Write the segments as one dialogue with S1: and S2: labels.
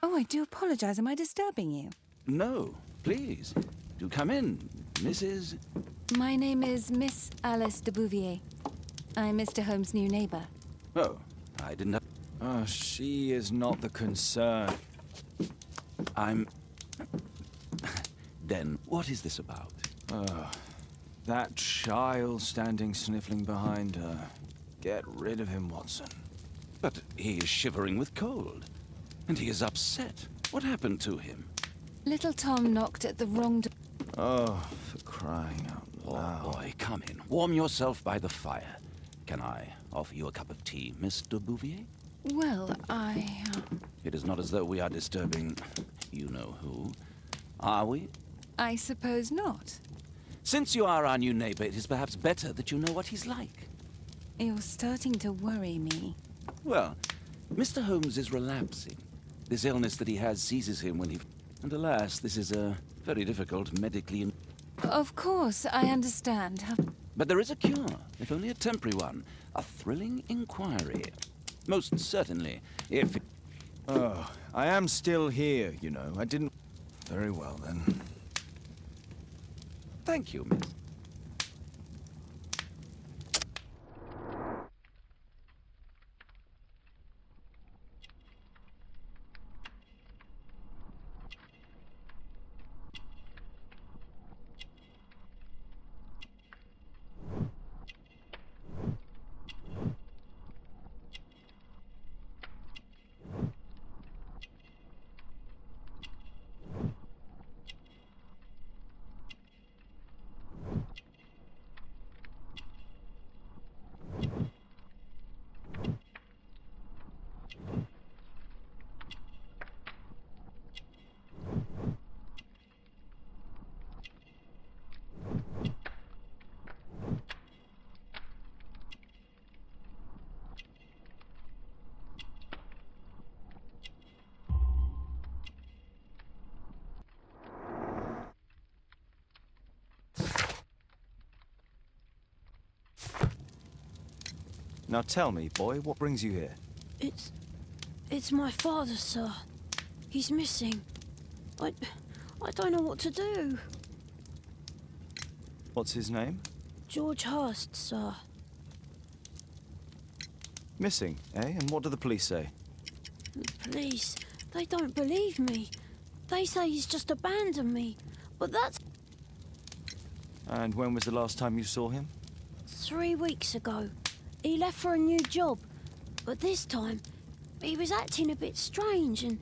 S1: Oh, I do apologize. Am I disturbing you?
S2: No, please. Do come in, Mrs.
S1: My name is Miss Alice de Bouvier. I'm Mr. Holmes' new neighbor.
S2: Oh, I didn't have...
S3: Oh, she is not the concern.
S2: I'm... Then, what is this about?
S3: That child standing sniffling behind her. Get rid of him, Watson.
S2: But he is shivering with cold. And he is upset. What happened to him?
S1: Little Tom knocked at the wrong door.
S3: Oh, for crying out loud.
S2: Oh, boy, come in. Warm yourself by the fire. Can I offer you a cup of tea, Mr. Bouvier?
S1: Well,
S2: It is not as though we are disturbing you-know-who, are we?
S1: I suppose not.
S2: Since you are our new neighbor, it is perhaps better that you know what he's like.
S1: You're starting to worry me.
S2: Well, Mr. Holmes is relapsing. This illness that he has seizes him when he... And alas, this is a very difficult medically...
S1: Of course, I understand.
S2: But there is a cure, if only a temporary one. A thrilling inquiry. Most certainly, if...
S3: Oh, I am still here, you know. I didn't... Very well, then.
S2: Thank you, miss.
S3: Now tell me, boy, what brings you here?
S4: It's my father, sir. He's missing. I don't know what to do.
S3: What's his name?
S4: George Hurst, sir.
S3: Missing, eh? And what do the police say?
S4: The police, they don't believe me. They say he's just abandoned me. But that's...
S3: And when was the last time you saw him?
S4: 3 weeks ago. He left for a new job. But this time, he was acting a bit strange and...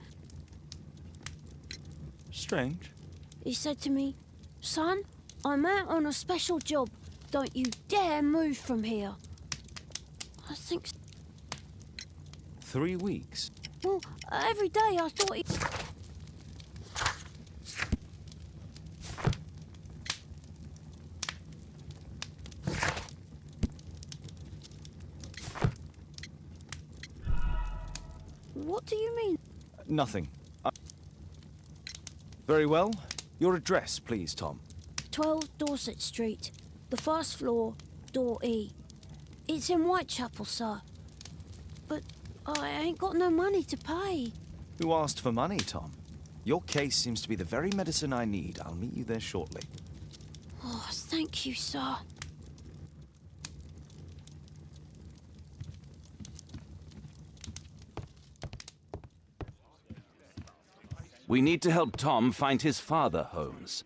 S3: Strange?
S4: He said to me, "Son, I'm out on a special job. Don't you dare move from here." I think...
S3: 3 weeks?
S4: Well, every day I thought he... What do you mean?
S3: Nothing. Very well. Your address, please, Tom.
S4: 12 Dorset Street, the first floor, door E. It's in Whitechapel, sir. But I ain't got no money to pay.
S3: Who asked for money, Tom? Your case seems to be the very medicine I need. I'll meet you there shortly.
S4: Oh, thank you, sir.
S2: We need to help Tom find his father, Holmes.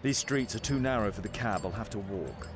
S5: These streets are too narrow for the cab. I'll have to walk.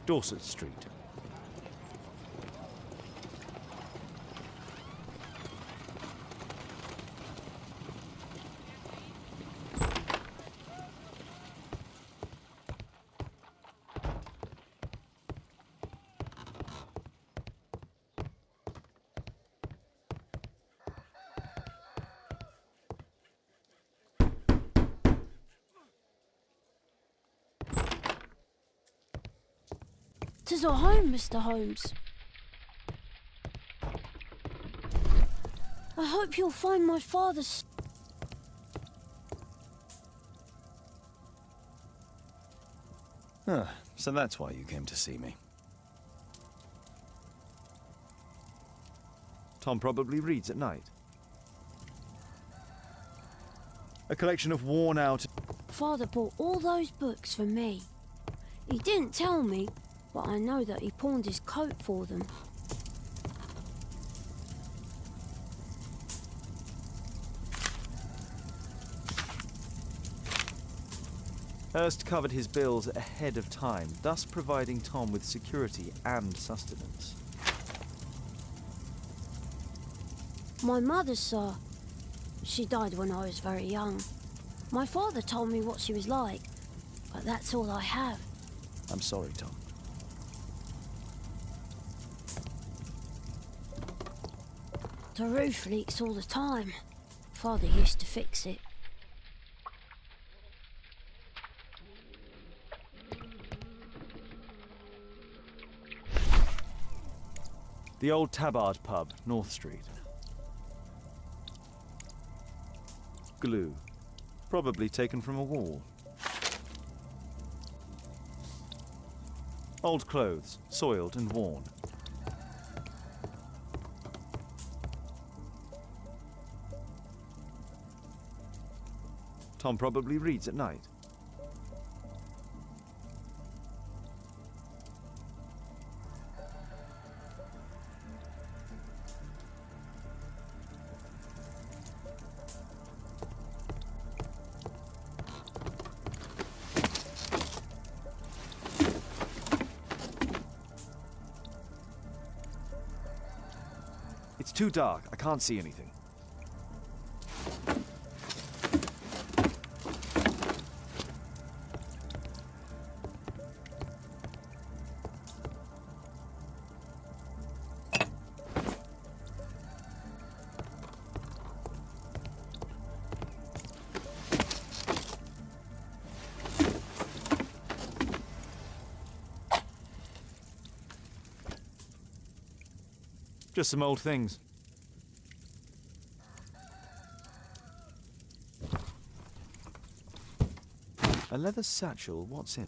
S5: Dorset Street.
S4: "'Tis our home, Mr. Holmes. I hope you'll find my father's..."
S3: So that's why you came to see me.
S5: Tom probably reads at night. A collection of worn-out...
S4: Father bought all those books for me. He didn't tell me, but I know that he pawned his coat for them.
S5: Hurst covered his bills ahead of time, thus providing Tom with security and sustenance.
S4: My mother, sir, she died when I was very young. My father told me what she was like, but that's all I have.
S5: I'm sorry, Tom.
S4: The roof leaks all the time. Father used to fix it.
S5: The old Tabard pub, North Street. Glue. Probably taken from a wall. Old clothes, soiled and worn. Tom probably reads at night. It's too dark. I can't see anything. Just some old things. A leather satchel, what's in?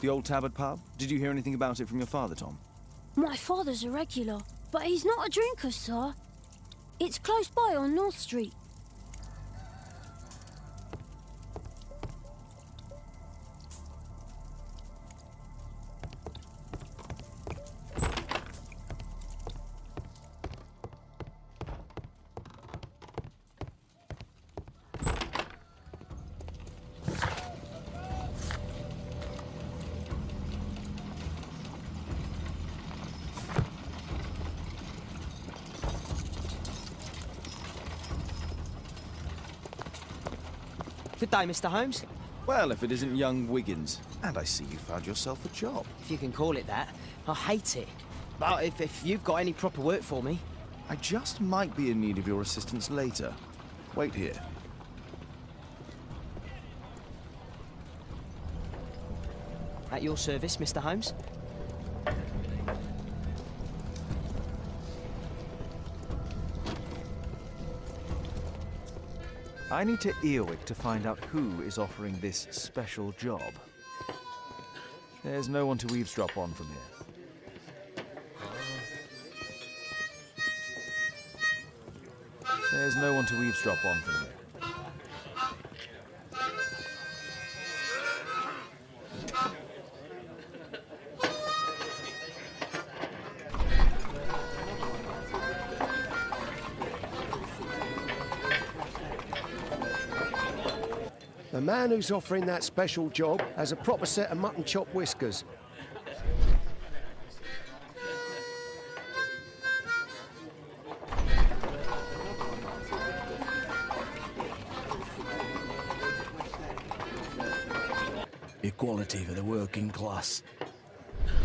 S3: The old Tabard pub? Did you hear anything about it from your father, Tom?
S4: My father's a regular, but he's not a drinker, sir. It's close by on North Street.
S6: Good day, Mr. Holmes.
S3: Well, if it isn't young Wiggins. And I see you found yourself a job.
S6: If you can call it that. I hate it. But if you've got any proper work for me...
S3: I just might be in need of your assistance later. Wait here.
S6: At your service, Mr. Holmes.
S5: I need to Earwick to find out who is offering this special job. There's no one to eavesdrop on from here. There's no one to eavesdrop on from here.
S7: The man who's offering that special job has a proper set of mutton chop whiskers.
S8: Equality for the working class.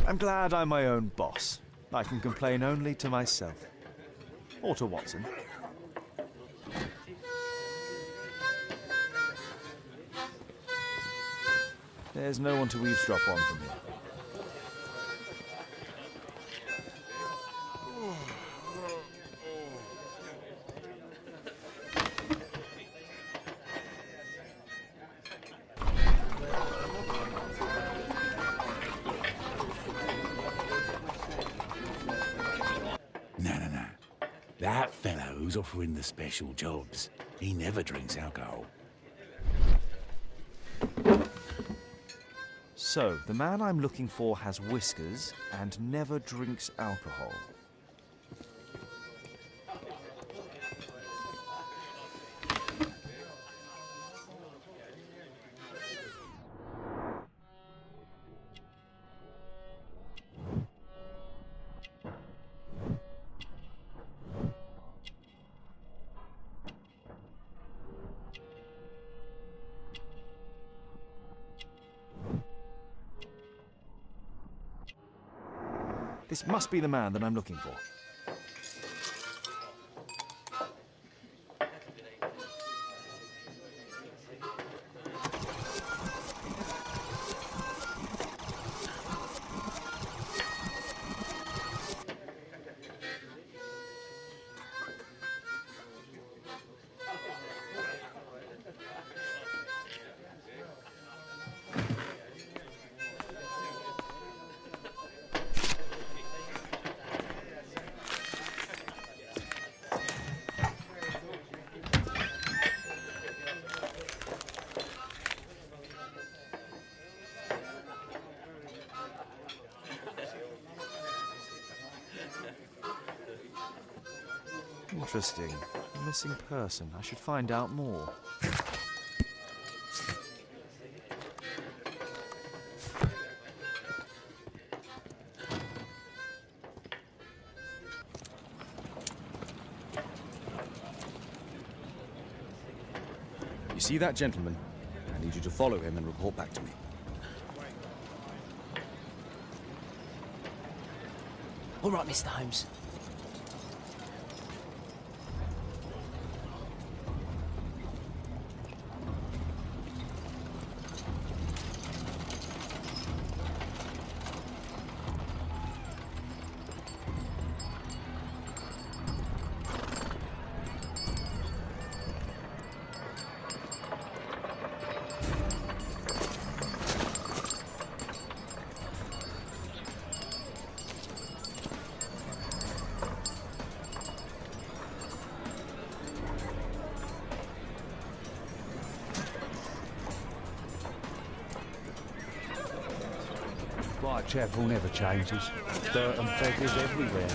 S5: I'm glad I'm my own boss. I can complain only to myself. Or to Watson. There's no one to eavesdrop on from here.
S8: No. That fellow who's offering the special jobs, he never drinks alcohol.
S5: So, the man I'm looking for has whiskers and never drinks alcohol. This must be the man that I'm looking for. Interesting. A missing person. I should find out more.
S3: You see that gentleman? I need you to follow him and report back to me.
S6: All right, Mr. Holmes.
S8: Whitechapel never changes. Dirt and beggars everywhere.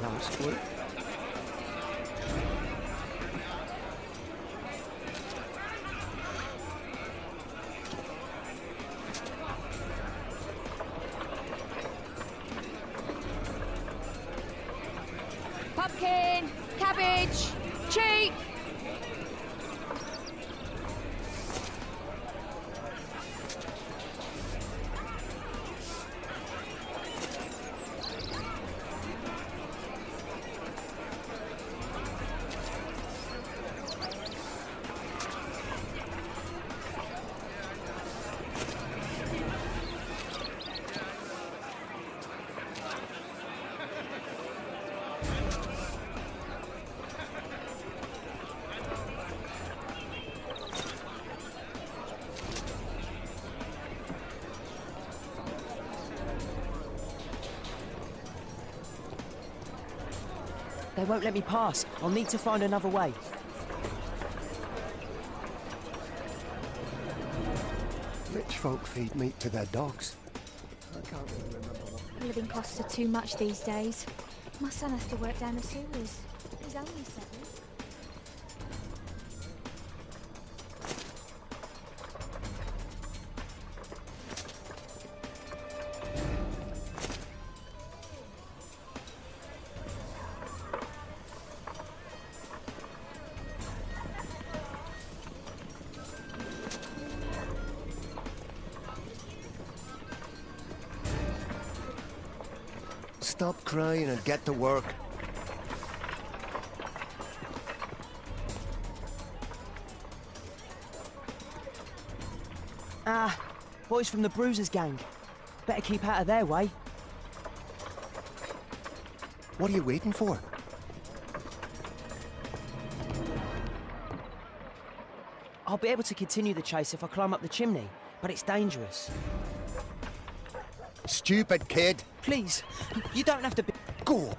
S7: Last week.
S1: Pumpkin, cabbage, cheek.
S6: They won't let me pass. I'll need to find another way.
S7: Rich folk feed meat to their dogs. I can't really remember what.
S9: Living costs are too much these days. My son has to work down the sewers. He's only 7.
S7: Stop crying and get to work.
S6: Ah, boys from the Bruisers gang. Better keep out of their way.
S7: What are you waiting for?
S6: I'll be able to continue the chase if I climb up the chimney, but it's dangerous.
S7: Stupid kid.
S6: Please, you don't have to be...
S7: Go.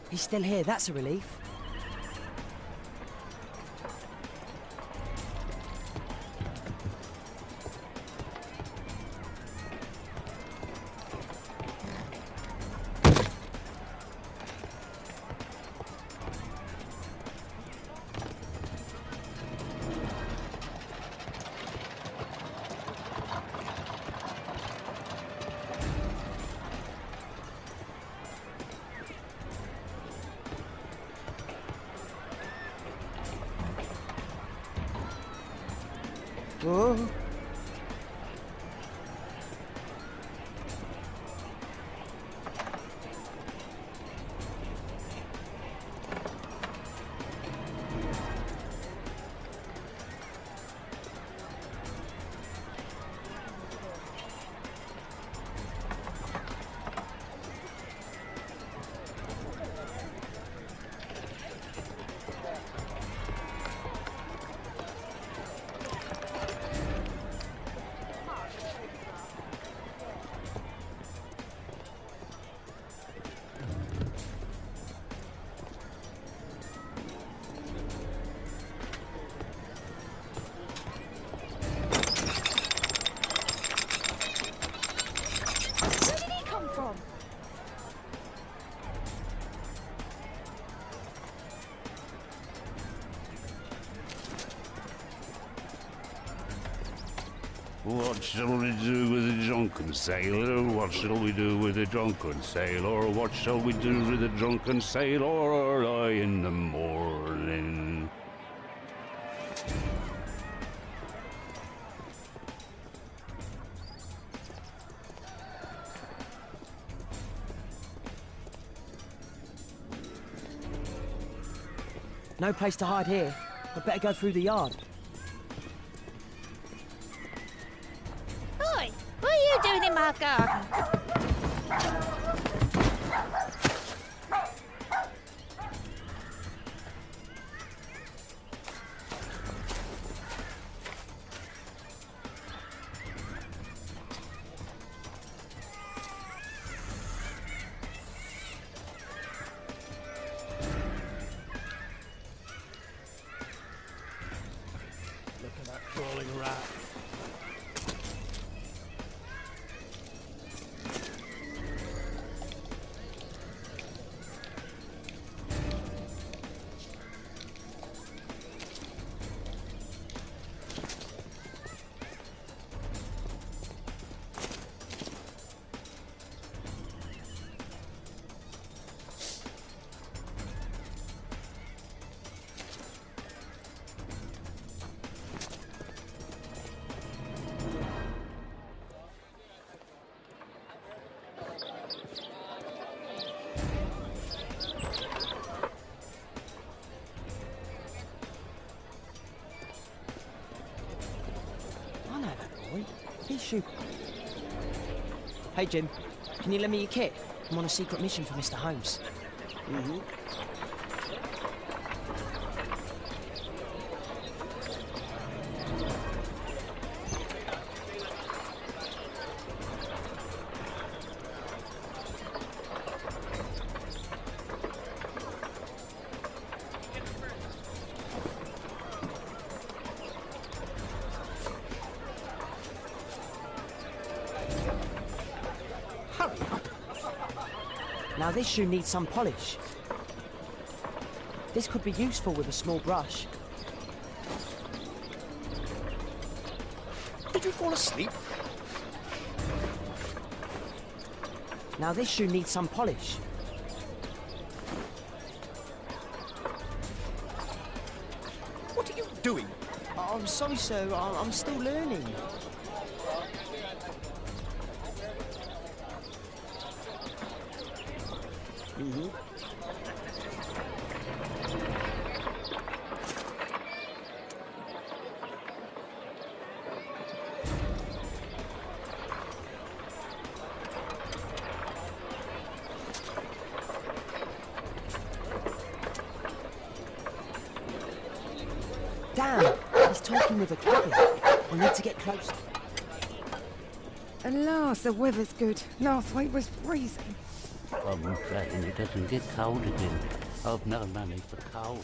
S6: He's still here, that's a relief. Oh.
S9: Where did he come from?
S8: What shall we do with a drunken sailor? What shall we do with a drunken sailor? What shall we do with a drunken sailor early in the morning?
S6: No place to hide here. I'd better go through the yard.
S9: Oi, what are you doing in my garden?
S7: Look at that crawling rat.
S6: I know that boy. He's shoot. Hey, Jim. Can you lend me your kit? I'm on a secret mission for Mr. Holmes. Now this shoe needs some polish. This could be useful with a small brush.
S7: Did you fall asleep?
S6: Now this shoe needs some polish.
S7: What are you doing?
S6: Oh, I'm sorry, sir. I'm still learning. Damn, he's talking with a cabin. We need to get closer.
S10: At last, the weather's good. Last week was freezing.
S8: I'm praying it doesn't get cold again. I've no money for coal.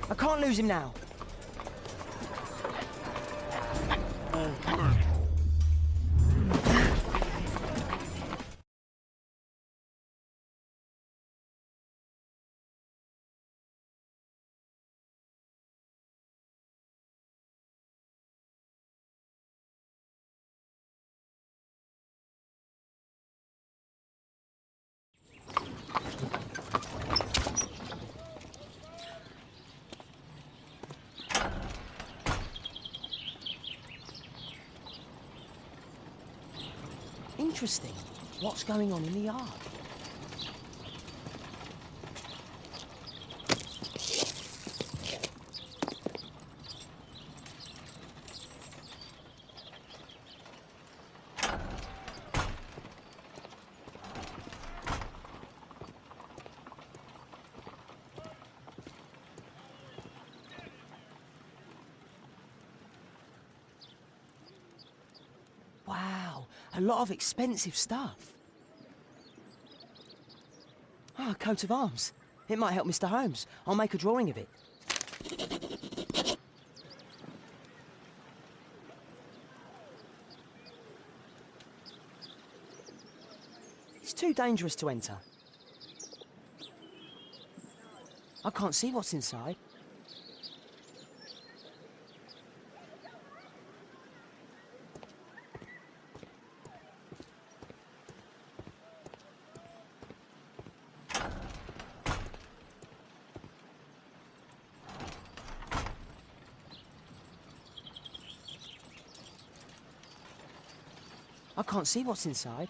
S6: I can't lose him now. interesting. What's going on in the yard? Wow, a lot of expensive stuff. Ah, a coat of arms. It might help Mr. Holmes. I'll make a drawing of it. It's too dangerous to enter. I can't see what's inside. I can't see what's inside.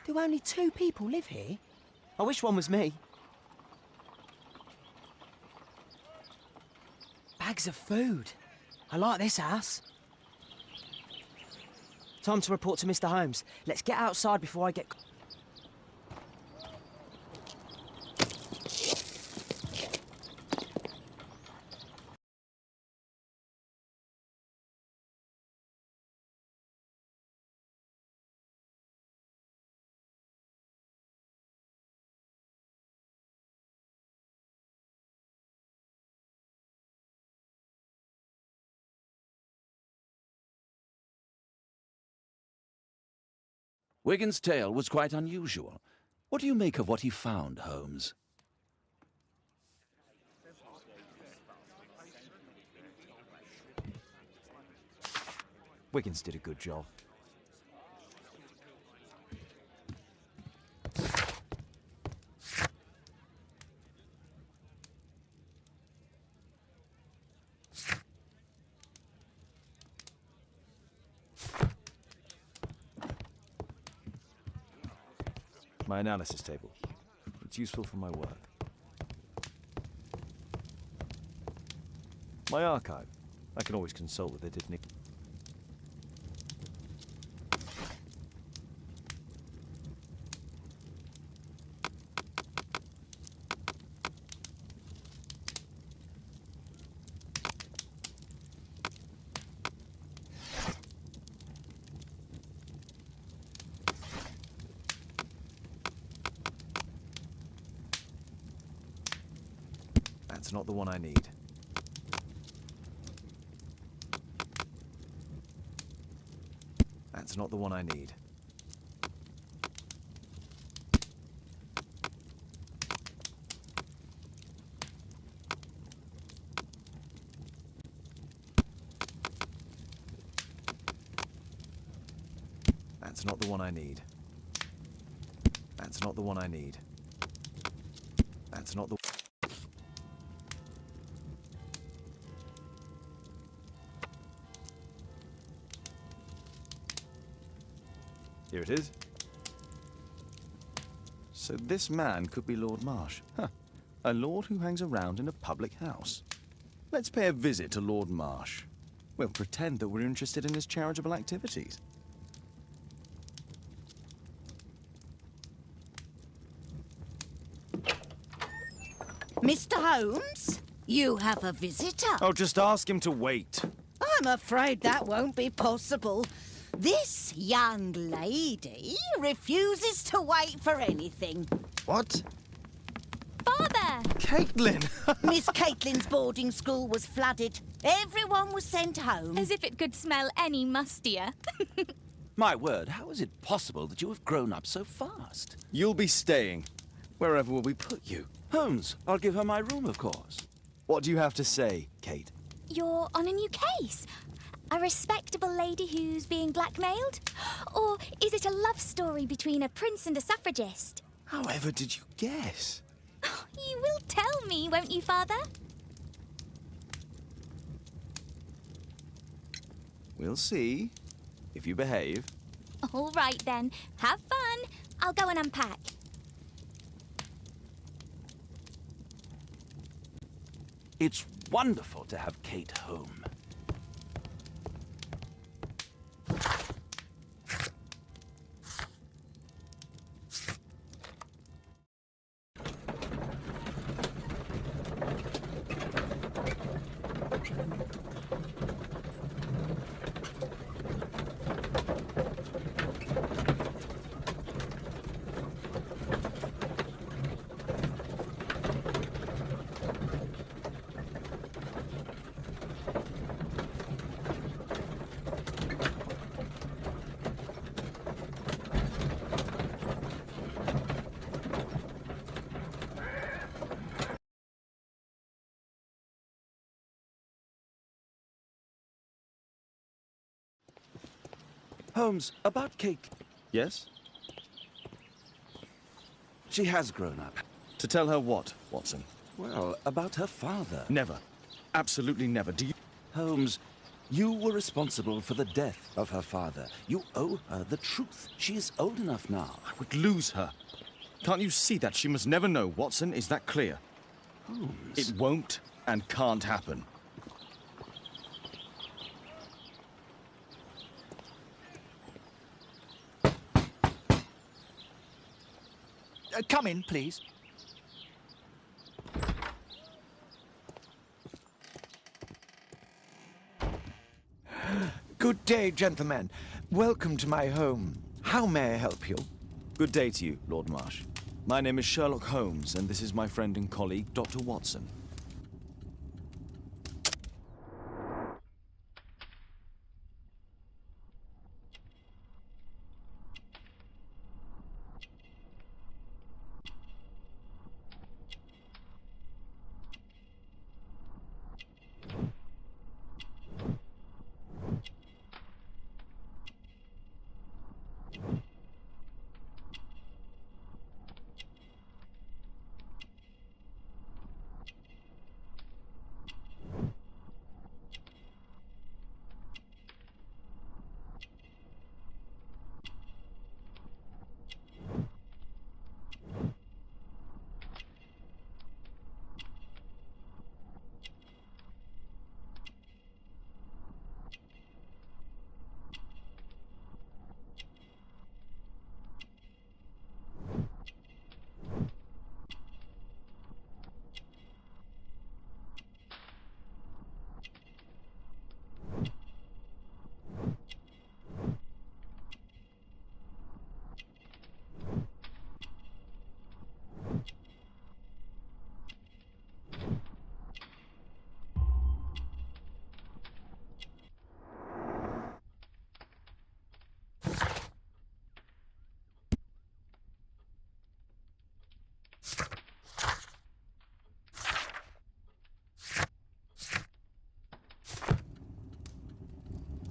S6: Do only 2 people live here? I wish one was me. Bags of food. I like this house. Time to report to Mr. Holmes. Let's get outside before I get...
S2: Wigan's tale was quite unusual. What do you make of what he found, Holmes?
S5: Wiggins did a good job. My analysis table. It's useful for my work. My archive. I can always consult with it if needed. That's not the one I need. That's not the one I need. That's not the one I need. That's not the one I need. That's not the... Here it is. So this man could be Lord Marsh. Huh. A lord who hangs around in a public house. Let's pay a visit to Lord Marsh. We'll pretend that we're interested in his charitable activities.
S11: Mr. Holmes, you have a visitor.
S5: Oh, just ask him to wait.
S11: I'm afraid that won't be possible. This young lady refuses to wait for anything.
S5: What?
S9: Father!
S5: Caitlin!
S11: Miss Caitlin's boarding school was flooded. Everyone was sent home.
S9: As if it could smell any mustier.
S2: My word, how is it possible that you have grown up so fast?
S5: You'll be staying. Wherever will we put you?
S2: Holmes, I'll give her my room, of course.
S5: What do you have to say, Kate?
S9: You're on a new case. A respectable lady who's being blackmailed? Or is it a love story between a prince and a suffragist?
S5: However did you guess?
S9: You will tell me, won't you, Father?
S5: We'll see, if you behave.
S9: All right, then. Have fun. I'll go and unpack.
S2: It's wonderful to have Kate home. Holmes, about Kate.
S5: Yes?
S2: She has grown up.
S5: To tell her what, Watson?
S2: Well, about her father.
S5: Never. Absolutely never. Do you...
S2: Holmes, you were responsible for the death of her father. You owe her the truth. She is old enough now.
S5: I would lose her. Can't you see that? She must never know, Watson. Is that clear?
S2: Holmes.
S5: It won't and can't happen.
S12: Come in, please. Good day, gentlemen. Welcome to my home. How may I help you?
S5: Good day to you, Lord Marsh. My name is Sherlock Holmes, and this is my friend and colleague, Dr. Watson.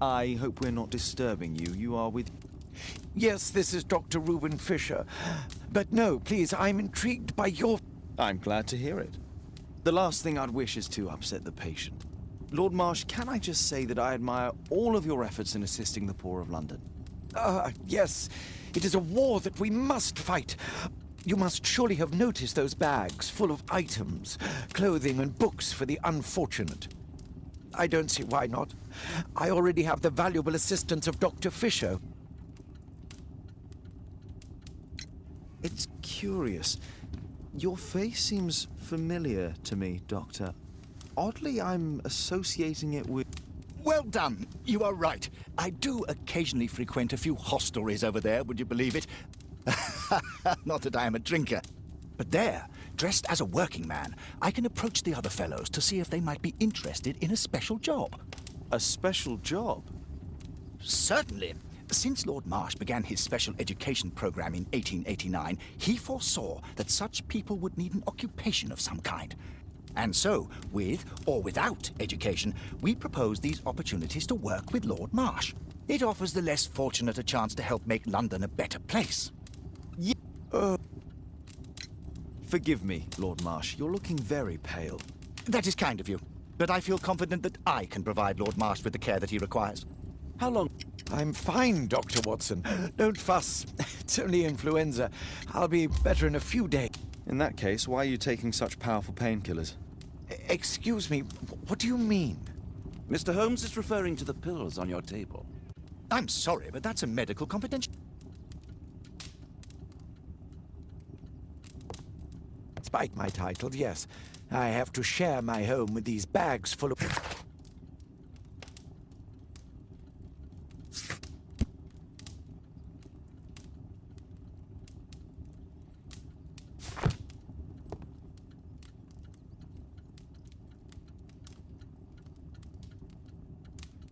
S5: I hope we're not disturbing you. You are with...
S12: Yes, this is Dr. Reuben Fisher. But no, please, I'm intrigued by your...
S5: I'm glad to hear it. The last thing I'd wish is to upset the patient. Lord Marsh, can I just say that I admire all of your efforts in assisting the poor of London?
S12: Yes. It is a war that we must fight. You must surely have noticed those bags full of items, clothing and books for the unfortunate. I don't see why not. I already have the valuable assistance of Dr. Fisher.
S5: It's curious. Your face seems familiar to me, Doctor. Oddly, I'm associating it with...
S12: Well done. You are right. I do occasionally frequent a few hostelries over there, would you believe it? Not that I am a drinker. But there, dressed as a working man, I can approach the other fellows to see if they might be interested in a special job.
S5: A special job?
S12: Certainly. Since Lord Marsh began his special education program in 1889, he foresaw that such people would need an occupation of some kind. And so, with or without education, we propose these opportunities to work with Lord Marsh. It offers the less fortunate a chance to help make London a better place.
S5: Forgive me, Lord Marsh. You're looking very pale.
S12: That is kind of you. But I feel confident that I can provide Lord Marsh with the care that he requires.
S2: How long?
S13: I'm fine, Dr. Watson. Don't fuss. It's only influenza. I'll be better in a few days.
S5: In that case, why are you taking such powerful painkillers?
S13: Excuse me, what do you mean?
S2: Mr. Holmes is referring to the pills on your table.
S12: I'm sorry, but that's a medical confidential...
S13: Despite my title, yes. I have to share my home with these bags full of...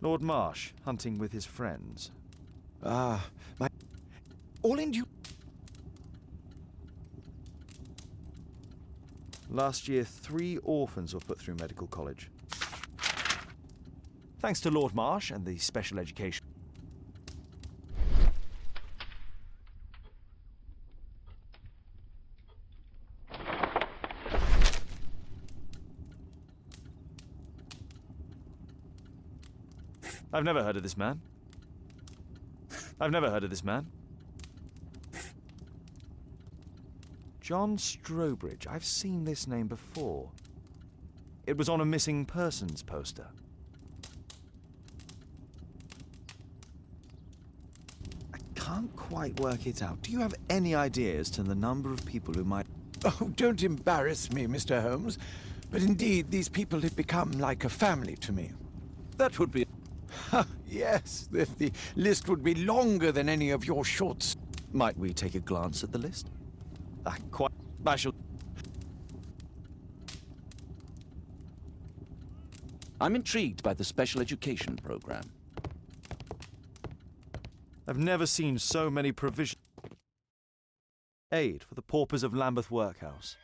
S5: Lord Marsh, hunting with his friends.
S13: Ah, my...
S12: All in due...
S5: Last year, 3 orphans were put through medical college. Thanks to Lord Marsh and the special education. I've never heard of this man. I've never heard of this man. John Strobridge. I've seen this name before. It was on a missing persons poster. I can't quite work it out. Do you have any idea as to the number of people who might...
S13: Oh, don't embarrass me, Mr. Holmes. But indeed, these people have become like a family to me.
S2: That would be...
S13: Yes, the list would be longer than any of your shorts.
S5: Might we take a glance at the list? I shall...
S2: I'm intrigued by the special education program.
S5: I've never seen so many provisions. Aid for the paupers of Lambeth Workhouse.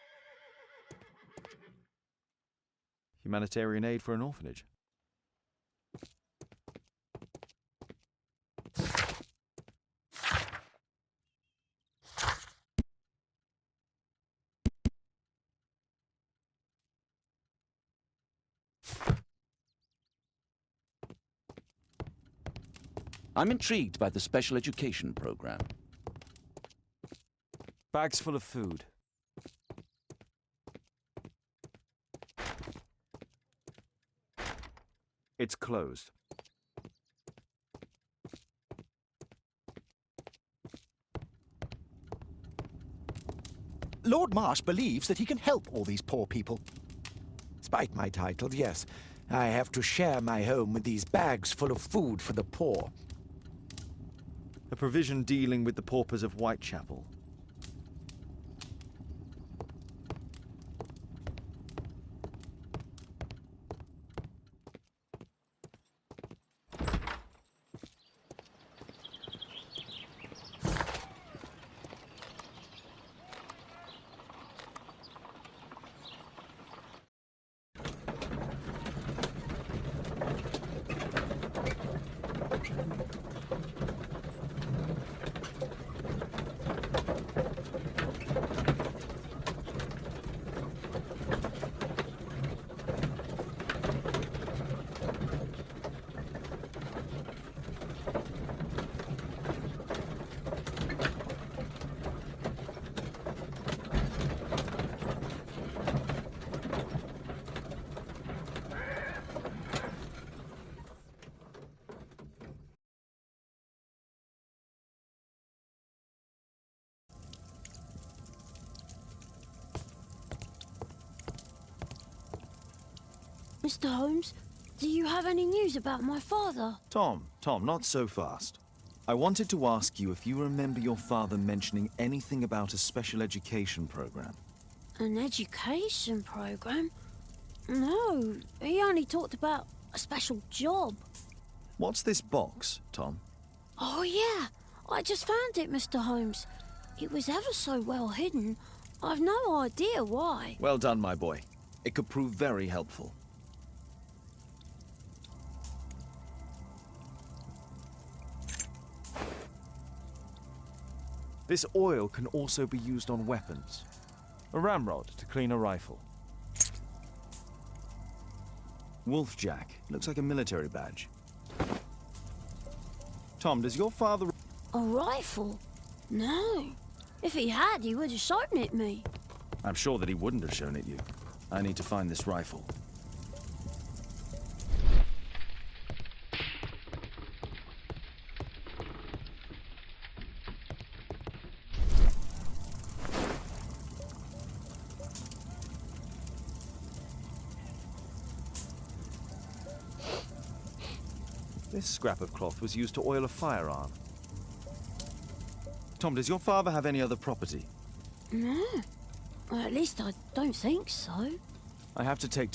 S5: Humanitarian aid for an orphanage.
S2: I'm intrigued by the special education program.
S5: Bags full of food. It's closed.
S12: Lord Marsh believes that he can help all these poor people.
S13: Despite my title, yes. I have to share my home with these bags full of food for the poor.
S5: A provision dealing with the paupers of Whitechapel.
S4: Mr. Holmes, do you have any news about my father?
S5: Tom, not so fast. I wanted to ask you if you remember your father mentioning anything about a special education program.
S4: An education program? No, he only talked about a special job.
S5: What's this box, Tom?
S4: Oh, yeah. I just found it, Mr. Holmes. It was ever so well hidden. I've no idea why.
S5: Well done, my boy. It could prove very helpful. This oil can also be used on weapons.
S3: A ramrod to clean a rifle. Wolfjack. Looks like a military badge. Tom, does your father...
S4: A rifle? No. If he had, he would have shown it me.
S3: I'm sure that he wouldn't have shown it you. I need to find this rifle. This scrap of cloth was used to oil a firearm. Tom, does your father have any other property?
S4: No. Well, at least I don't think so.
S3: I have to take...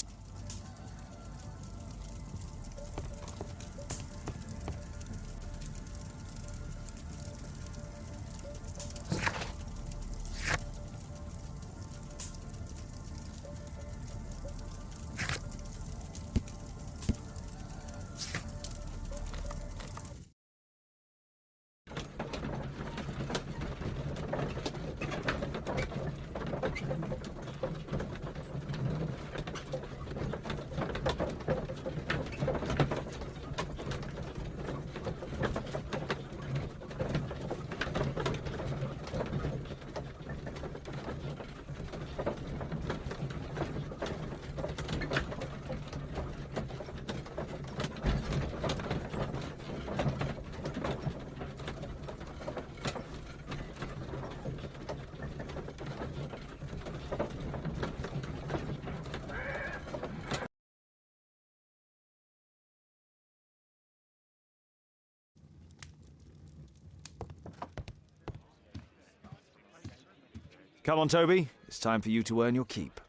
S3: Come on, Toby. It's time for you to earn your keep.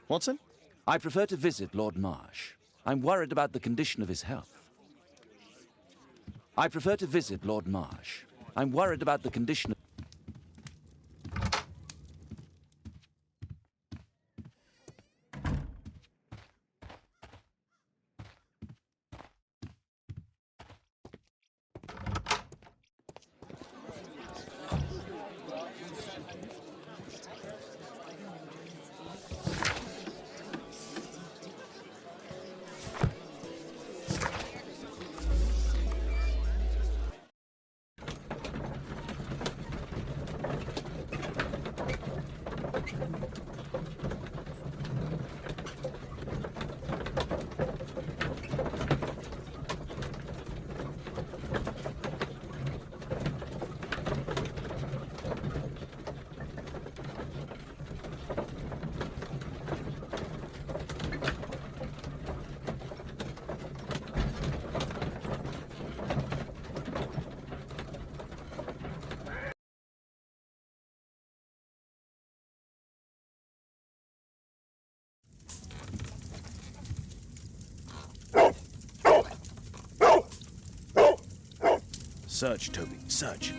S3: Watson?
S2: I prefer to visit Lord Marsh. I'm worried about the condition of his health. I prefer to visit Lord Marsh. I'm worried about the condition of...
S3: Search, Toby, search.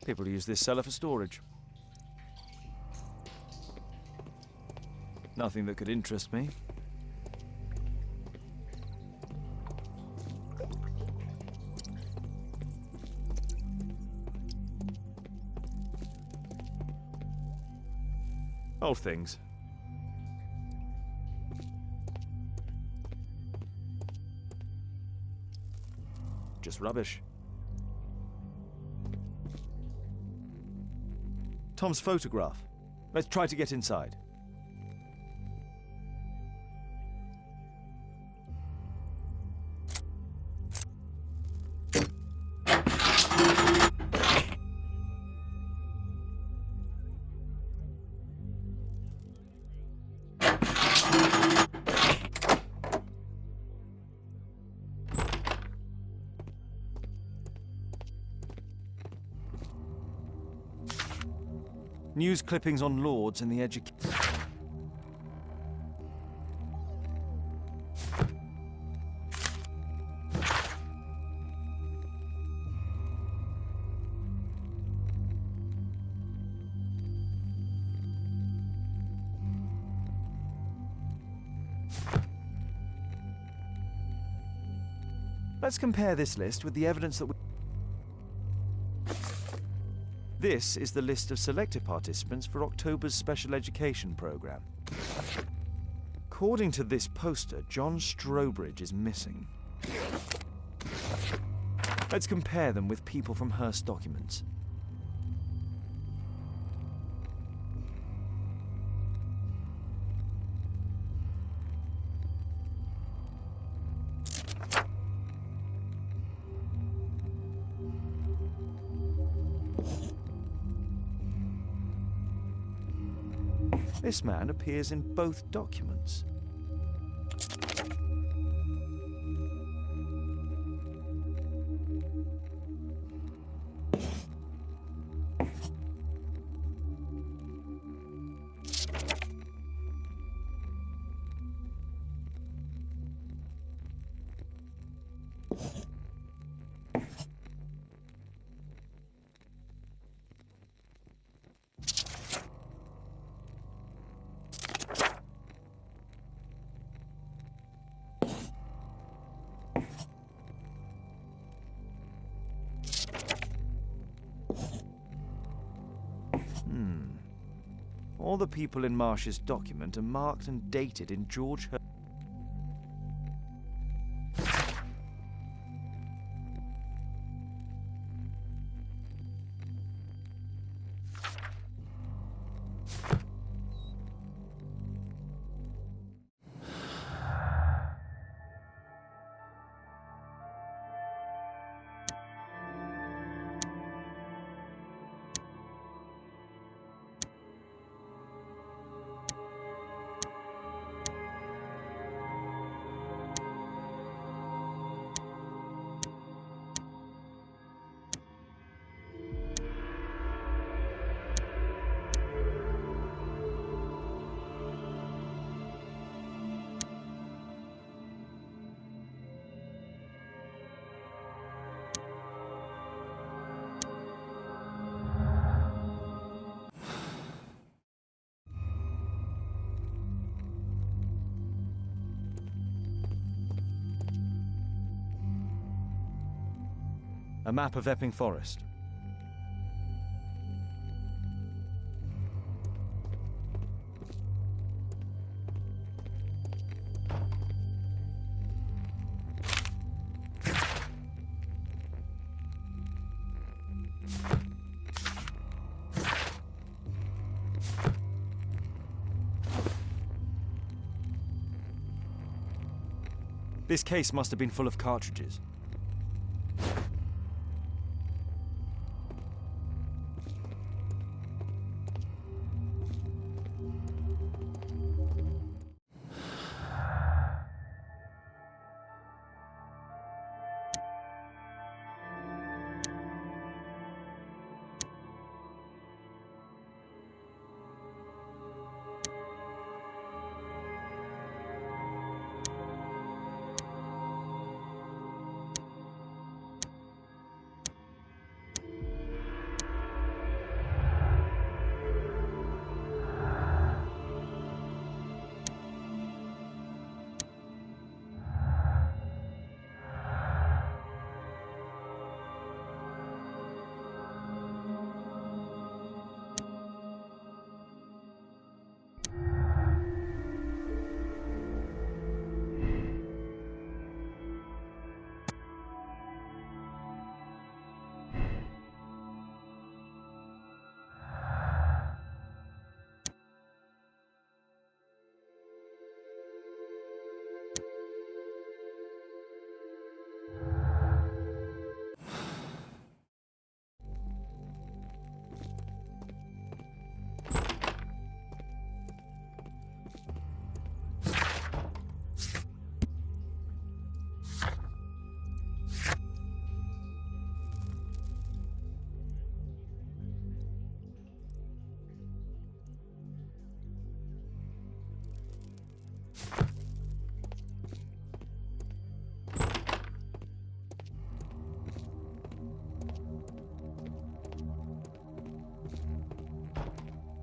S3: People use this cellar for storage. Nothing that could interest me. Old things. Just rubbish. Tom's photograph. Let's try to get inside. News clippings on lords and the education. Let's compare this list with the evidence that we... This is the list of selected participants for October's special education program. According to this poster, John Strobridge is missing. Let's compare them with people from Hearst documents. This man appears in both documents. All the people in Marsh's document are marked and dated in George Hearst. A map of Epping Forest. This case must have been full of cartridges.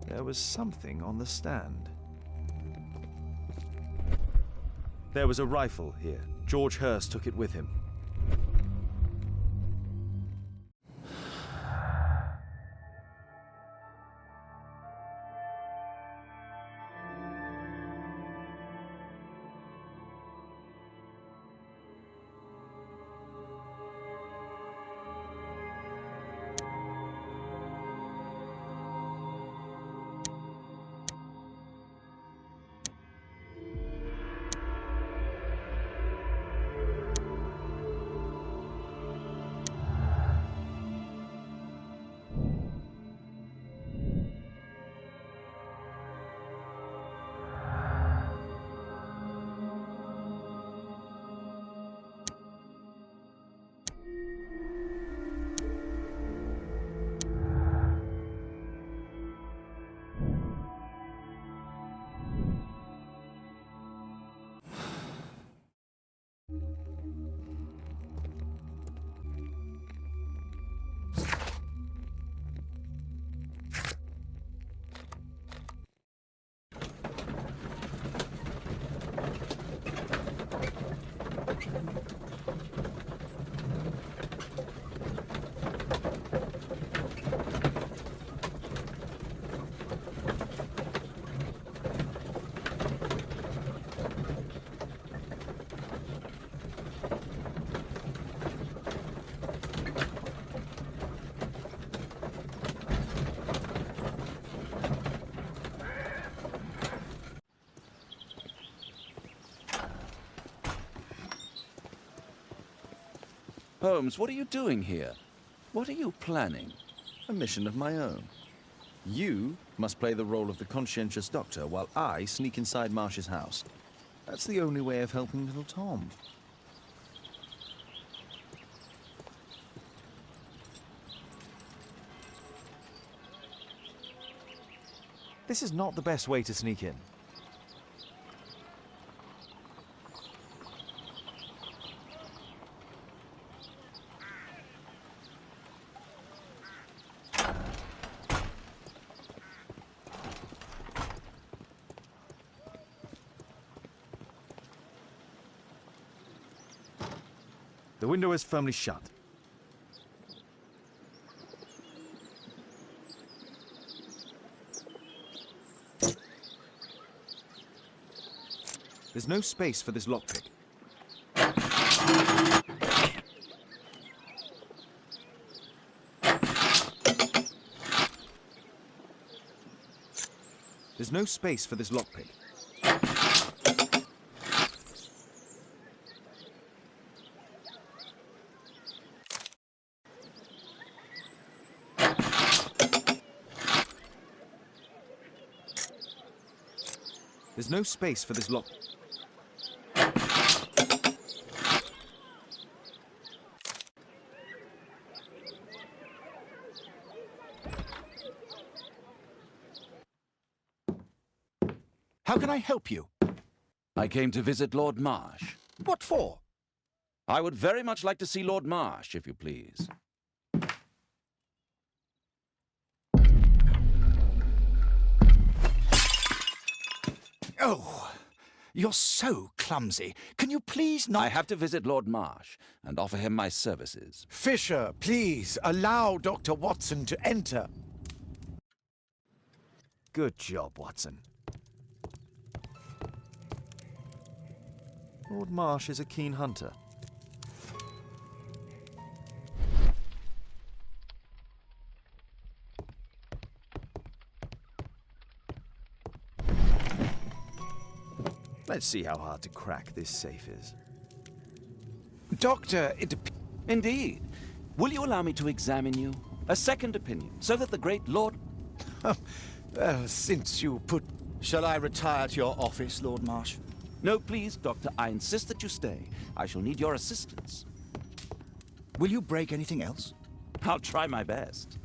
S5: There was something on the stand. There was a rifle here. George Hurst took it with him.
S2: Holmes, what are you doing here? What are you planning?
S5: A mission of my own. You must play the role of the conscientious doctor while I sneak inside Marsh's house. That's the only way of helping little Tom. This is not the best way to sneak in. The window is firmly shut. There's no space for this lockpick. There's no space for this lockpick. There's no space for this lock.
S12: How can I help you?
S2: I came to visit Lord Marsh.
S12: What for?
S2: I would very much like to see Lord Marsh, if you please.
S12: Oh, you're so clumsy. Can you please not...
S2: I have to visit Lord Marsh and offer him my services.
S13: Fisher, please allow Dr. Watson to enter.
S5: Good job, Watson. Lord Marsh is a keen hunter. Let's see how hard to crack this safe is.
S13: Doctor,
S2: Indeed. Will you allow me to examine you? A second opinion, so that the great Lord...
S13: Well, since you put...
S12: Shall I retire to your office, Lord Marsh?
S2: No, please, Doctor. I insist that you stay. I shall need your assistance.
S12: Will you break anything else?
S2: I'll try my best.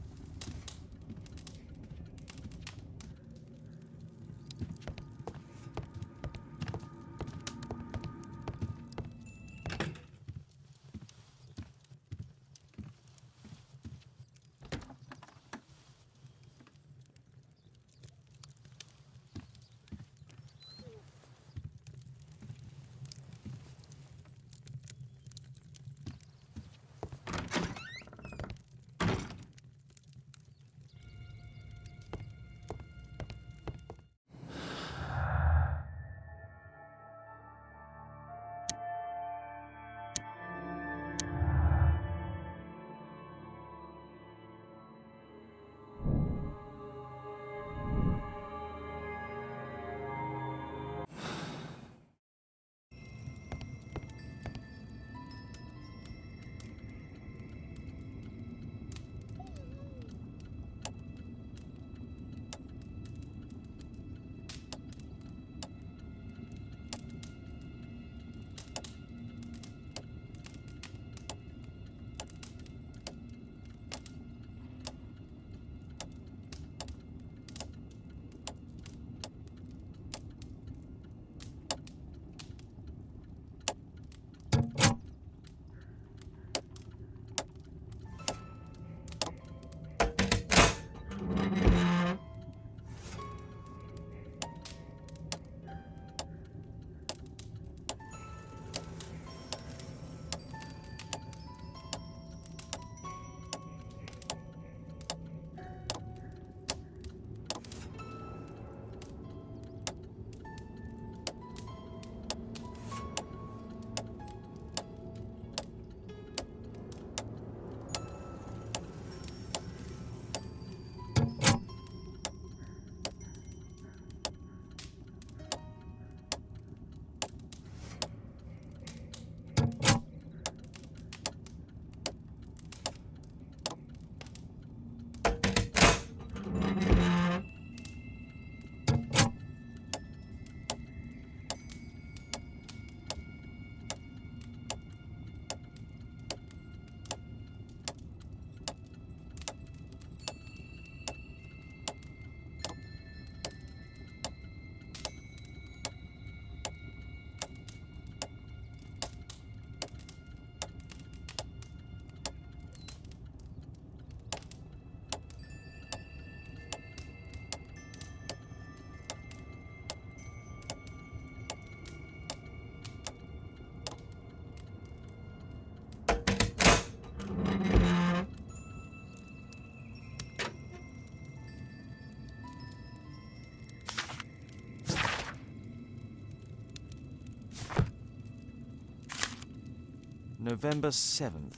S3: November 7th.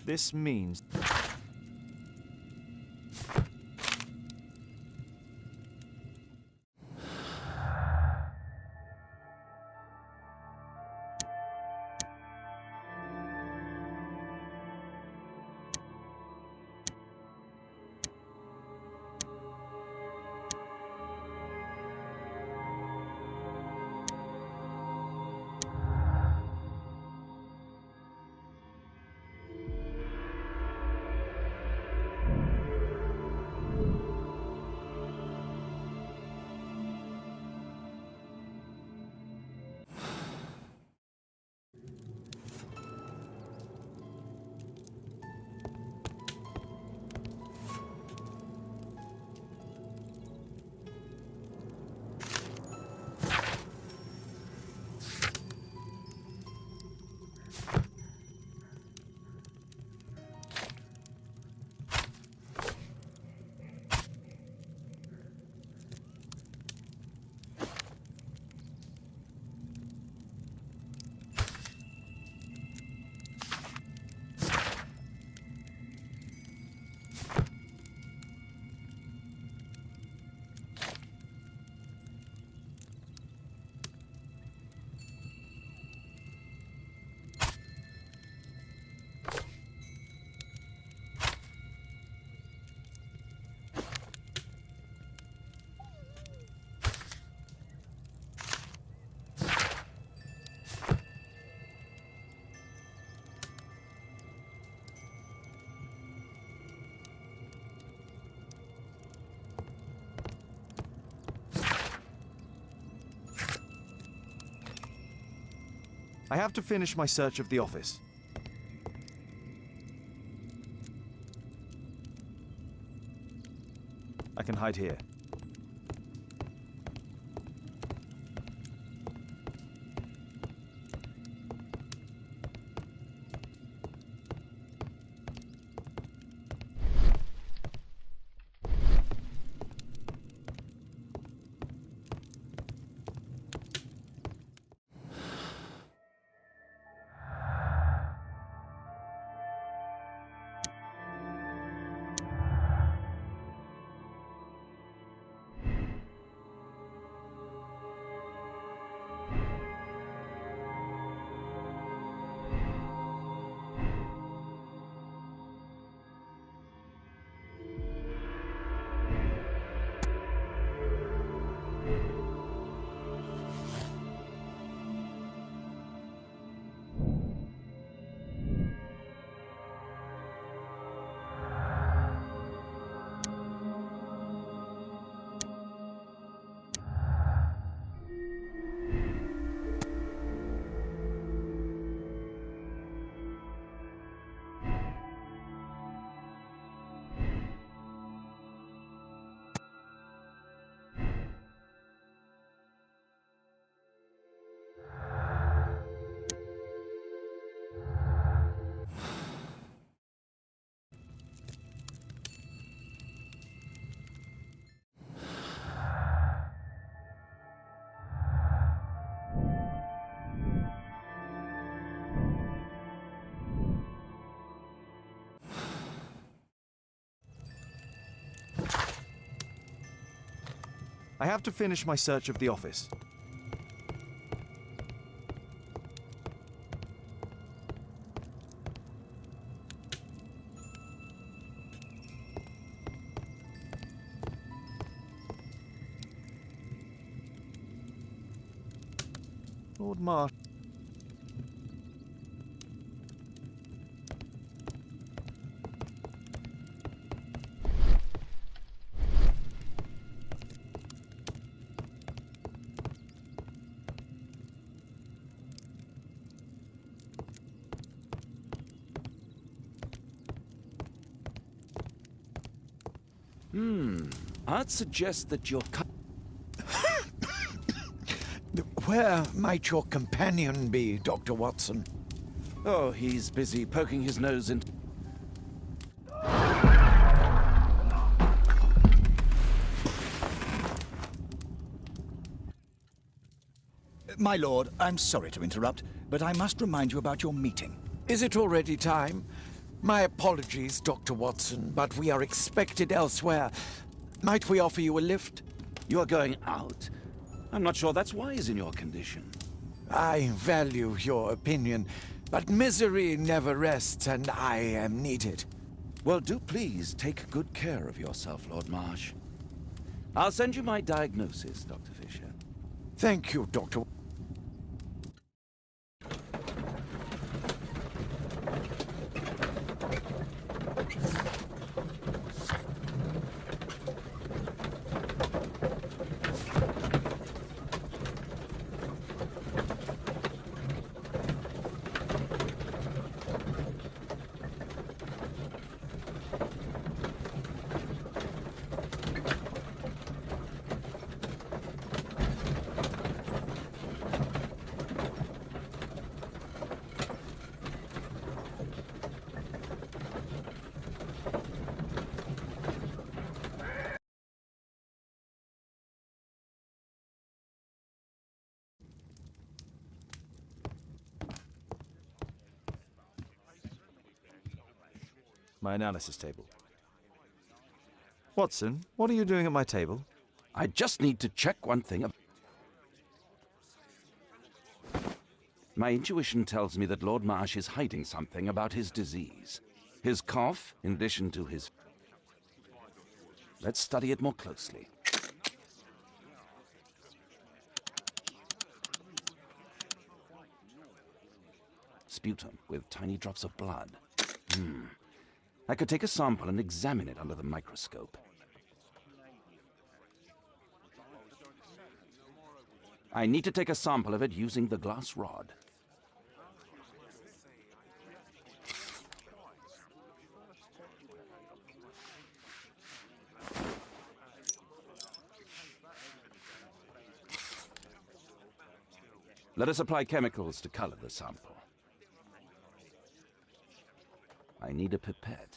S3: This means... I have to finish my search of the office. I can hide here. I have to finish my search of the office. Lord Marsh.
S2: I'd suggest that your...
S13: Where might your companion be, Dr. Watson?
S2: Oh, he's busy poking his nose in...
S12: My lord, I'm sorry to interrupt, but I must remind you about your meeting.
S13: Is it already time? My apologies, Dr. Watson, but we are expected elsewhere. Might we offer you a lift?
S2: You are going out? I'm not sure that's wise in your condition.
S13: I value your opinion, but misery never rests, and I am needed.
S2: Well, do please take good care of yourself, Lord Marsh. I'll send you my diagnosis, Dr. Fisher.
S13: Thank you, Dr.
S3: My analysis table. Watson, what are you doing at my table?
S2: I just need to check one thing. My intuition tells me that Lord Marsh is hiding something about his disease. His cough, in addition to his... Let's study it more closely. Sputum with tiny drops of blood. I could take a sample and examine it under the microscope. I need to take a sample of it using the glass rod. Let us apply chemicals to color the sample. I need a pipette.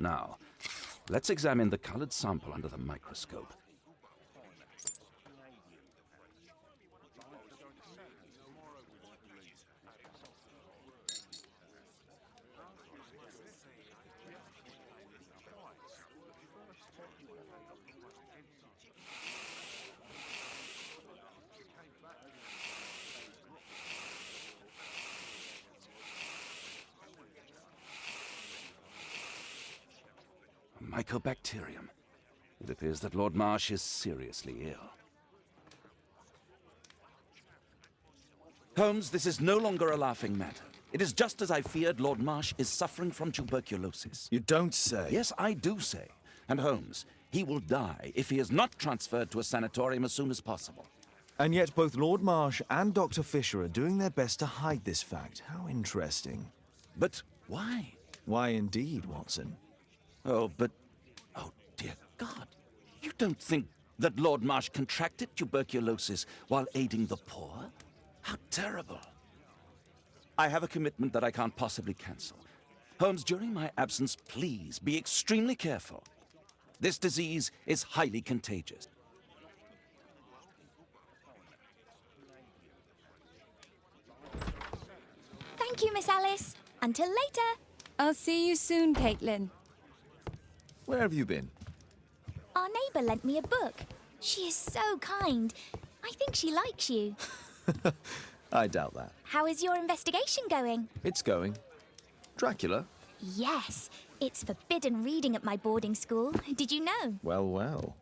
S2: Now, let's examine the colored sample under the microscope. Mycobacterium. It appears that Lord Marsh is seriously ill. Holmes, this is no longer a laughing matter. It is just as I feared. Lord Marsh is suffering from tuberculosis.
S3: You don't say.
S2: Yes, I do say. And Holmes, he will die if he is not transferred to a sanatorium as soon as possible.
S3: And yet both Lord Marsh and Dr. Fisher are doing their best to hide this fact. How interesting.
S2: But why?
S3: Why indeed, Watson?
S2: Oh, dear God. You don't think that Lord Marsh contracted tuberculosis while aiding the poor? How terrible. I have a commitment that I can't possibly cancel. Holmes, during my absence, please be extremely careful. This disease is highly contagious.
S9: Thank you, Miss Alice. Until later.
S1: I'll see you soon, Caitlin.
S3: Where have you been?
S9: Our neighbour lent me a book. She is so kind. I think she likes you.
S3: I doubt that.
S9: How is your investigation going?
S3: It's going. Dracula?
S9: Yes, it's forbidden reading at my boarding school. Did you know?
S3: Well, well.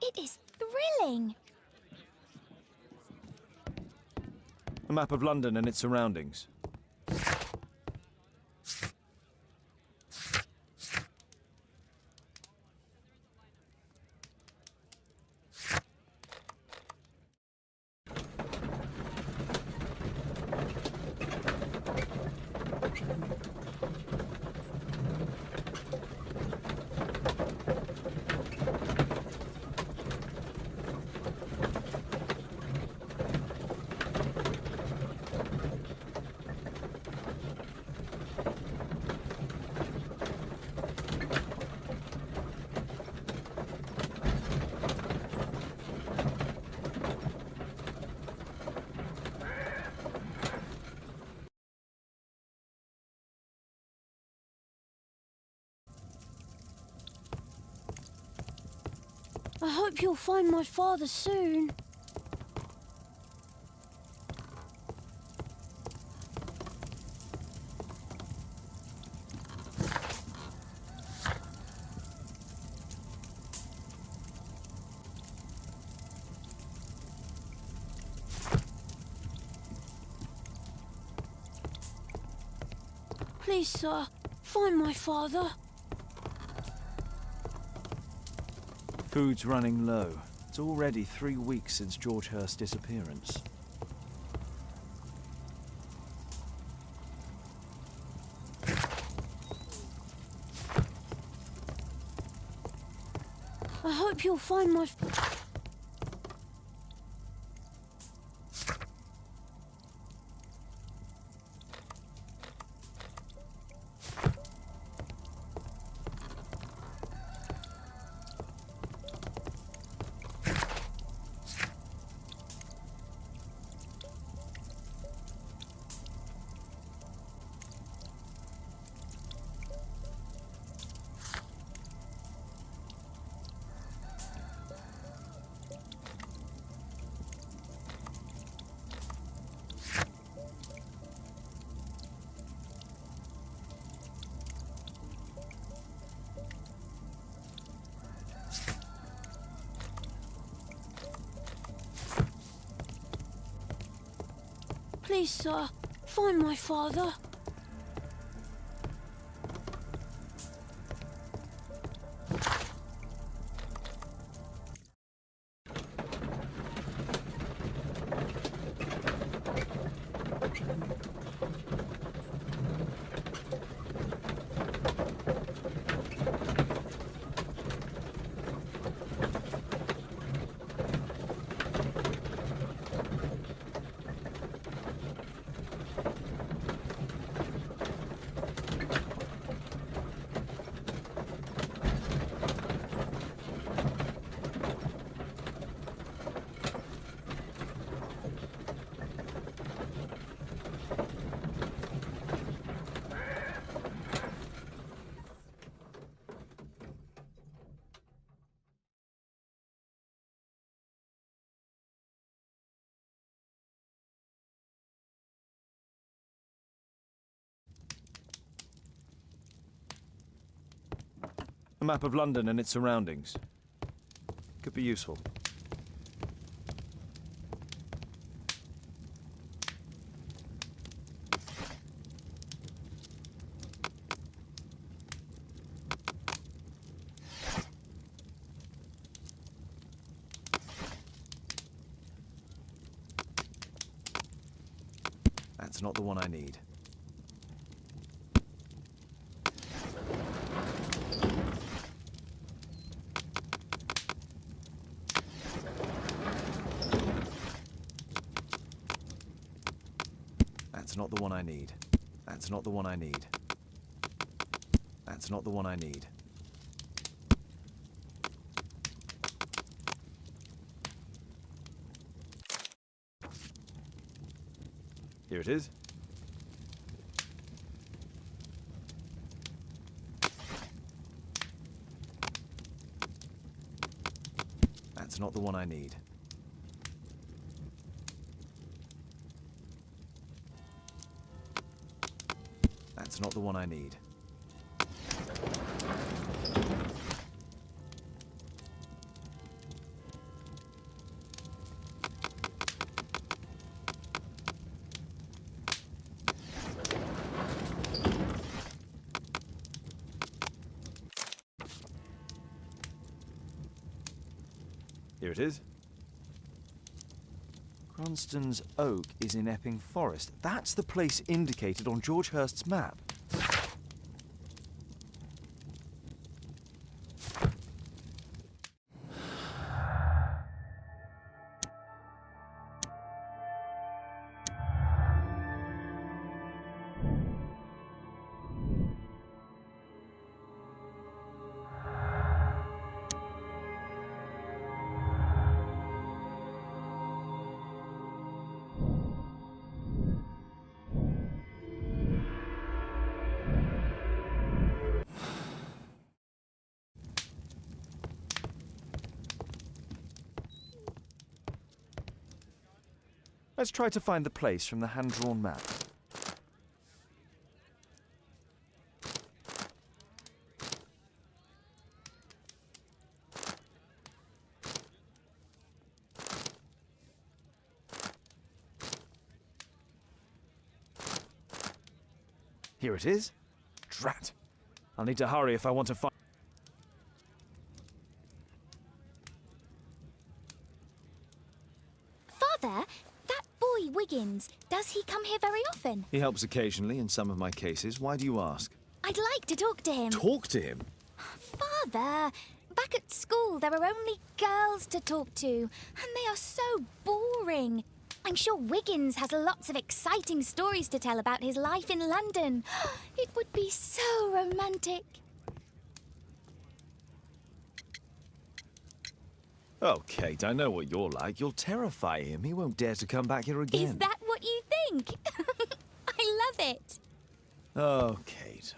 S9: It is thrilling.
S3: A map of London and its surroundings.
S4: I hope you'll find my father soon. Please, sir, find my father.
S3: Food's running low. It's already 3 weeks since George Hurst's disappearance.
S4: I hope you'll find my... Please, sir, find my father.
S3: A map of London and its surroundings. Could be useful. That's not the one I need. That's not the one I need. That's not the one I need. That's not the one I need. Here it is. That's not the one I need. That's not the one I need. Here it is. Cronston's Oak is in Epping Forest. That's the place indicated on George Hurst's map. Let's try to find the place from the hand-drawn map. Here it is. Drat. I'll need to hurry if I want to find...
S9: Father, that boy Wiggins, does he come here very often?
S5: He helps occasionally in some of my cases. Why do you ask?
S9: I'd like to talk to him.
S5: Talk to him?
S9: Father, back at school there are only girls to talk to, and they are so boring. I'm sure Wiggins has lots of exciting stories to tell about his life in London. It would be so romantic.
S5: Oh, Kate, I know what you're like. You'll terrify him. He won't dare to come back here again.
S9: Is that what you think? I love it.
S5: Oh, Kate.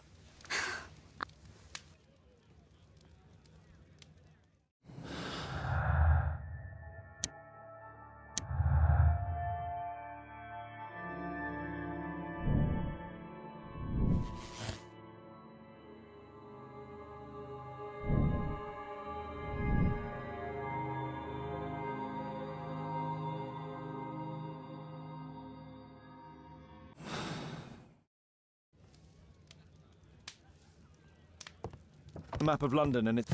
S3: The map of London and it's...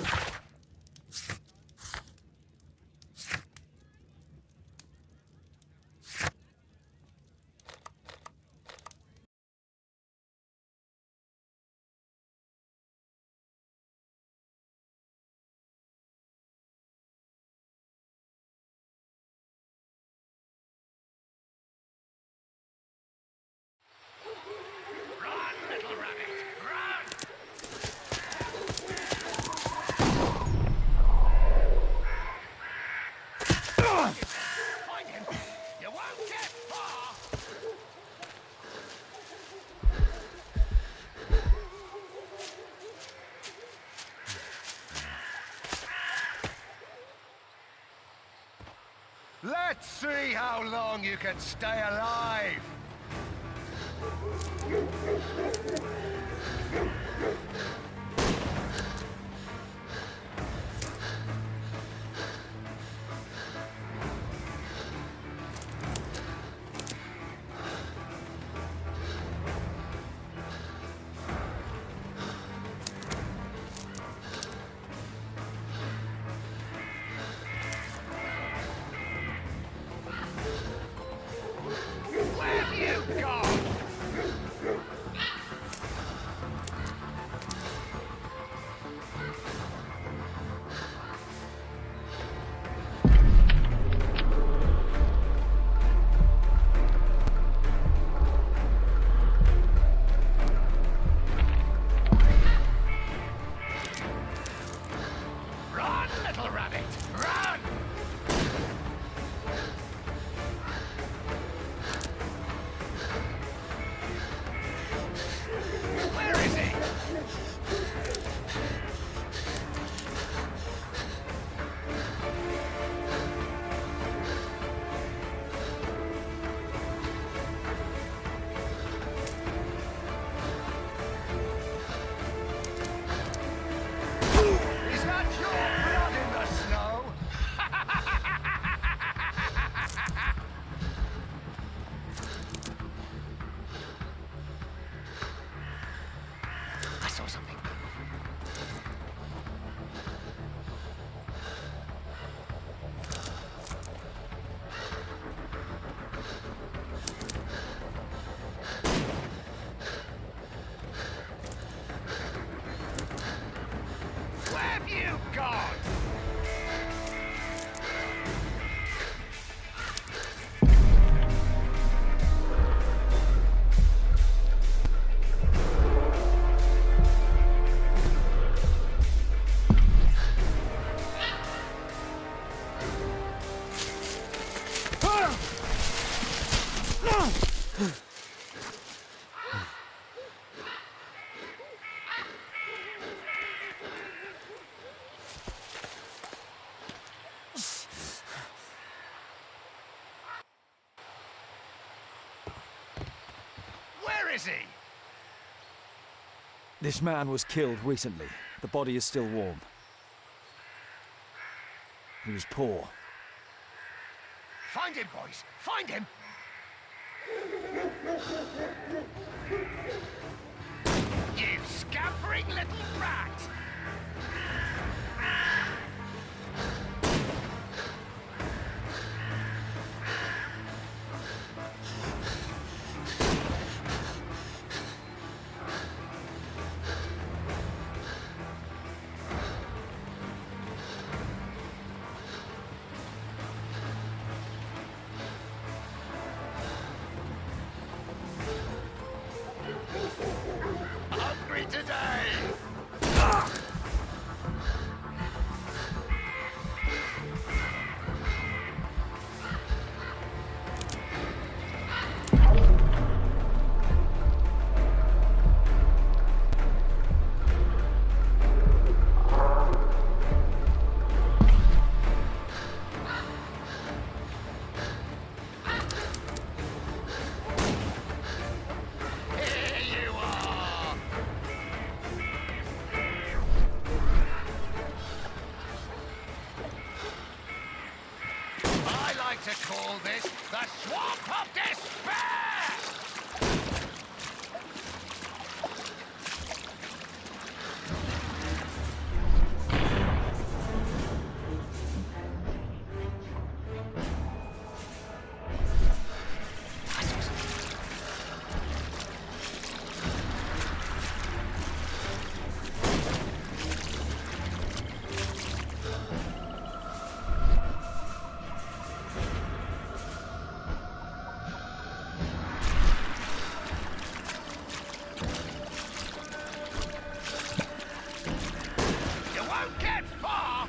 S14: Let's see how long you can stay alive! Where's is he?
S3: This man was killed recently. The body is still warm. He was poor.
S14: Find him, boys! Find him! You scampering little rat! Hungry today! Here you are! I like to call this the Swamp of Despair! You won't get far!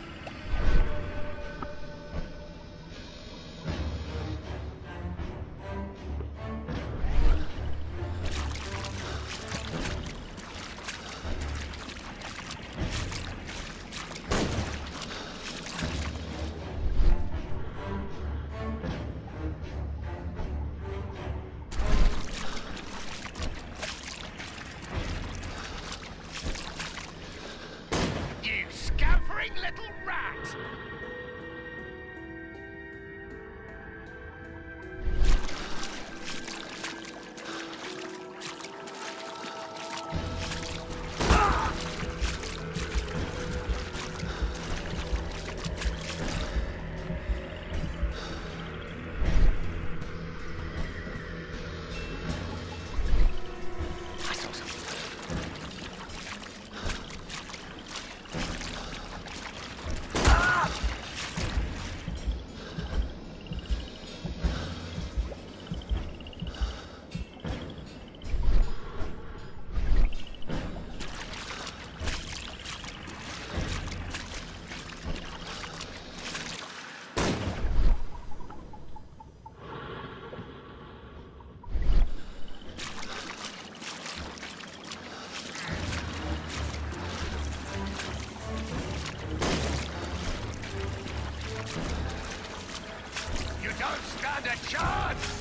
S14: You scampering little rat! I saw something. You don't stand a chance!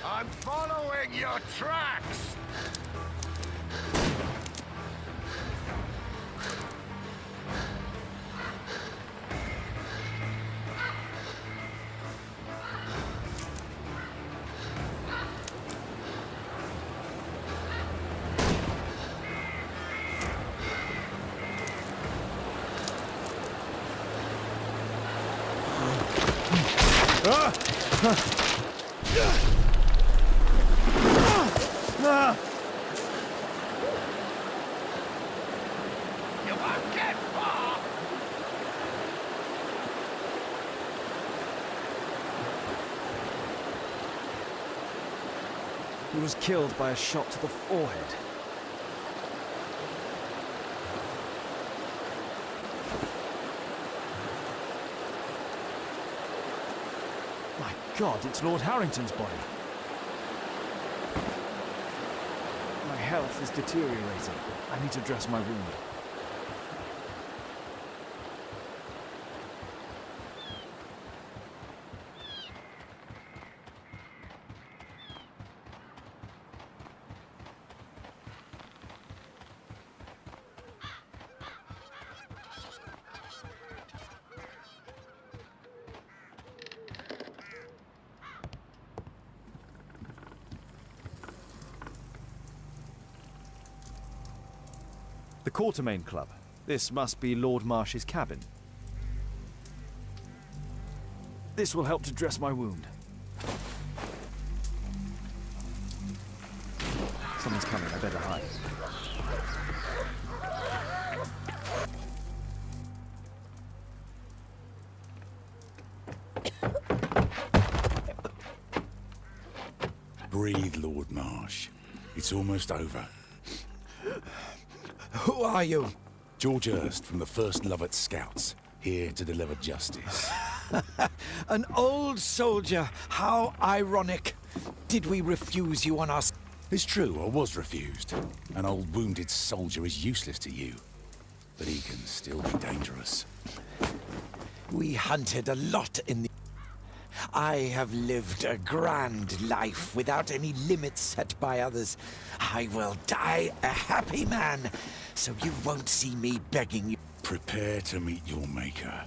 S14: I'm following your tracks! You won't get far!
S3: He was killed by a shot to the forehead. My God, it's Lord Harrington's body. My health is deteriorating. I need to dress my wound. The Quartermain Club. This must be Lord Marsh's cabin. This will help to dress my wound. Someone's coming, I better hide.
S8: Breathe, Lord Marsh. It's almost over.
S13: Who are you?
S8: George Hurst from the 1st Lovett Scouts, here to deliver justice.
S13: An old soldier. How ironic. Did we refuse you on us?
S8: It's true, I was refused. An old wounded soldier is useless to you, but he can still be dangerous.
S13: We hunted a lot in the... I have lived a grand life without any limits set by others. I will die a happy man, so you won't see me begging you.
S8: Prepare to meet your maker.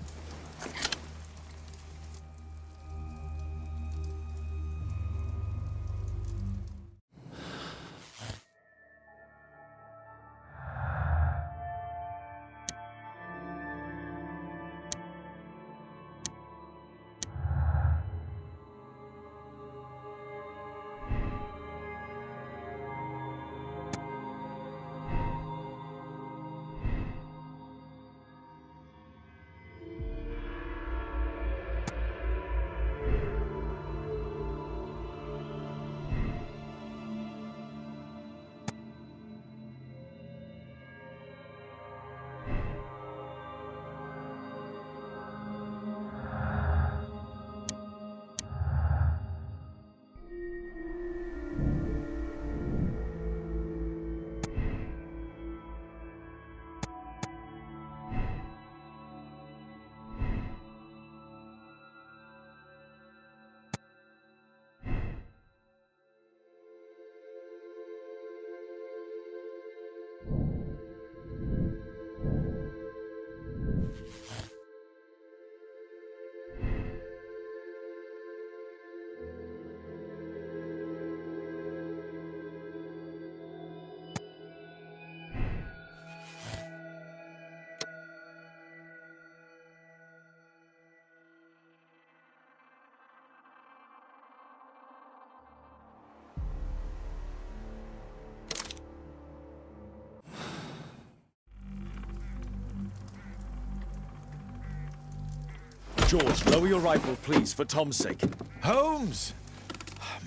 S3: George, lower your rifle, please, for Tom's sake.
S13: Holmes!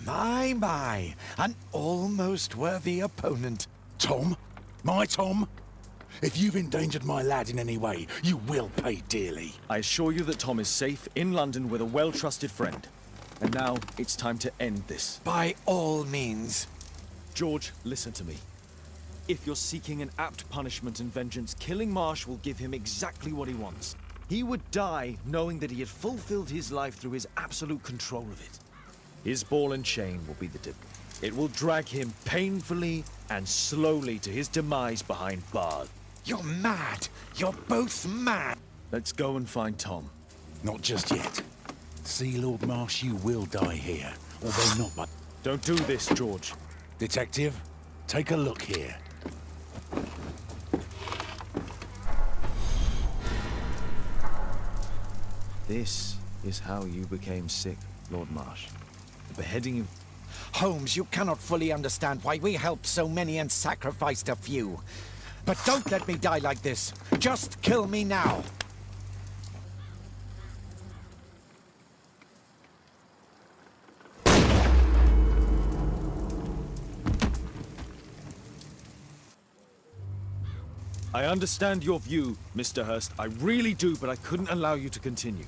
S13: My, an almost worthy opponent.
S8: Tom? My Tom? If you've endangered my lad in any way, you will pay dearly.
S3: I assure you that Tom is safe in London with a well-trusted friend. And now, it's time to end this.
S13: By all means.
S3: George, listen to me. If you're seeking an apt punishment and vengeance, killing Marsh will give him exactly what he wants. He would die knowing that he had fulfilled his life through his absolute control of it. His ball and chain will be the dip. It will drag him painfully and slowly to his demise behind bars.
S13: You're mad! You're both mad!
S3: Let's go and find Tom.
S8: Not just yet. See, Lord Marsh, you will die here. Although not by...
S3: Don't do this, George.
S8: Detective, take a look here.
S3: This is how you became sick, Lord Marsh. The beheading you...
S13: Holmes, you cannot fully understand why we helped so many and sacrificed a few. But don't let me die like this. Just kill me now.
S3: I understand your view, Mr. Hurst. I really do, but I couldn't allow you to continue.